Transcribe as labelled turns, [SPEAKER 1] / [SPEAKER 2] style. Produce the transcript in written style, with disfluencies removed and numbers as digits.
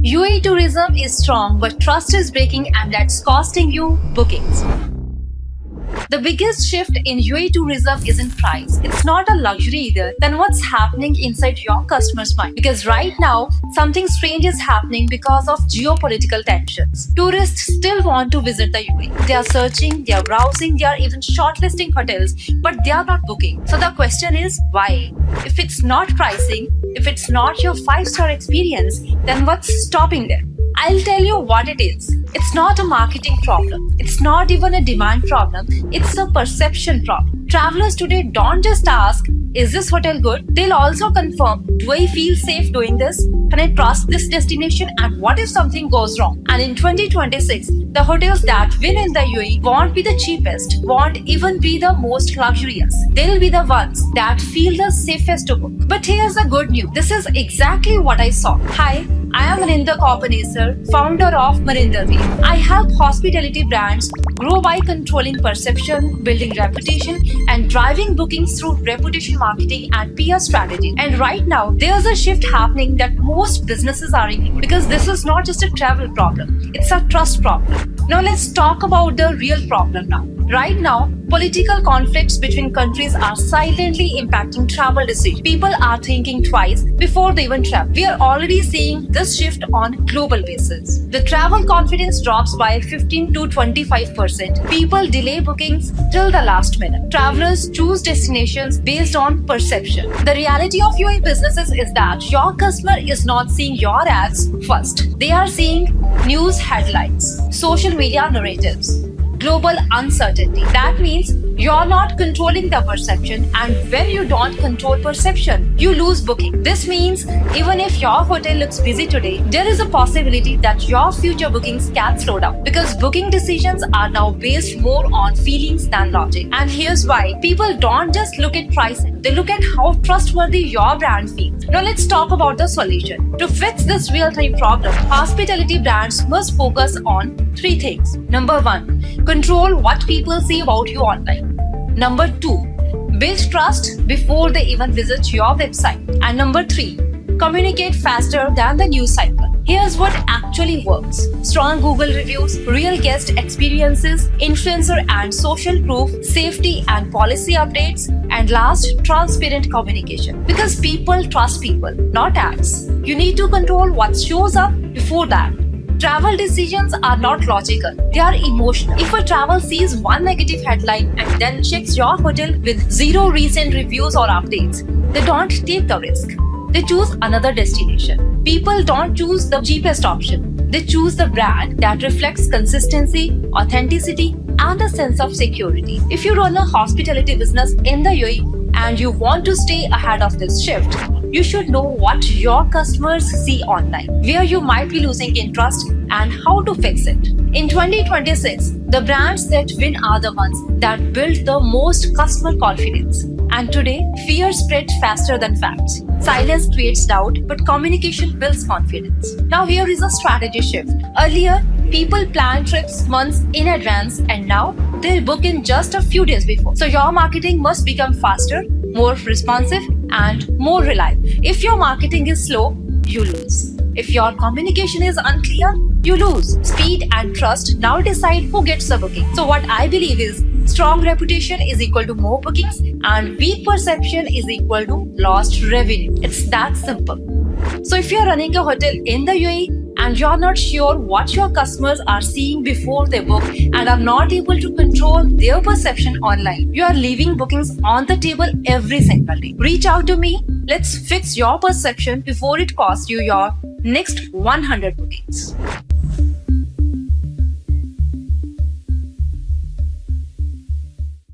[SPEAKER 1] UAE tourism is strong, but trust is breaking, and that's costing you bookings. The biggest shift in UAE tourism isn't price. It's not a luxury either. Then what's happening inside your customer's mind? Because right now, something strange is happening because of geopolitical tensions. Tourists still want to visit the UAE. They are searching, they are browsing, they are even shortlisting hotels, but they are not booking. So the question is, why? If it's not pricing, if it's not your 5-star experience, then what's stopping them? I'll tell you what it is. It's not a marketing problem. It's not even a demand problem. It's a perception problem. Travelers today don't just ask, is this hotel good? They'll also confirm, do I feel safe doing this? Can I trust this destination? And what if something goes wrong? And in 2026, the hotels that win in the UAE won't be the cheapest, won't even be the most luxurious. They'll be the ones that feel the safest to book. But here's the good news. This is exactly what I saw. Hi, I am Maninder Kaupanesar, founder of Maninder Team. I help hospitality brands grow by controlling perception, building reputation, and driving bookings through reputation marketing and PR strategy. And right now, there's a shift happening that most businesses are in, because this is not just a travel problem, it's a trust problem. Now let's talk about the real problem now. Right now, political conflicts between countries are silently impacting travel decisions. People are thinking twice before they even travel. We are already seeing this shift on global basis. The travel confidence drops by 15 to 25%. People delay bookings till the last minute. Travelers choose destinations based on perception. The reality of UAE businesses is that your customer is not seeing your ads first. They are seeing news headlines, social media narratives, global uncertainty. That means you're not controlling the perception, and when you don't control perception, you lose booking. This means even if your hotel looks busy today, there is a possibility that your future bookings can slow down, because booking decisions are now based more on feelings than logic. And here's why. People don't just look at pricing, they look at how trustworthy your brand feels. Now let's talk about the solution. To fix this real-time problem, hospitality brands must focus on 3 things. Number 1, control what people say about you online. Number 2, build trust before they even visit your website. And number 3, communicate faster than the news cycle. Here's what actually works. Strong Google reviews, real guest experiences, influencer and social proof, safety and policy updates, and last, transparent communication. Because people trust people, not ads. You need to control what shows up before that. Travel decisions are not logical, they are emotional. If a travel sees one negative headline and then checks your hotel with 0 recent reviews or updates, they don't take the risk. They choose another destination. People don't choose the cheapest option. They choose the brand that reflects consistency, authenticity, and a sense of security. If you run a hospitality business in the UAE and you want to stay ahead of this shift, you should know what your customers see online, where you might be losing interest, and how to fix it. In 2026, the brands that win are the ones that build the most customer confidence. And today, fear spreads faster than facts. Silence creates doubt, but communication builds confidence. Now here is a strategy shift. Earlier, people planned trips months in advance, and now they'll book in just a few days before. So your marketing must become faster, more responsive, and more reliable. If your marketing is slow, you lose. If your communication is unclear, you lose. Speed and trust now decide who gets the booking. So what I believe is, strong reputation is equal to more bookings, and weak perception is equal to lost revenue. It's that simple. So if you're running a hotel in the UAE and you're not sure what your customers are seeing before they book and are not able to control their perception online, you are leaving bookings on the table every single day. Reach out to me. Let's fix your perception before it costs you your next 100 bookings.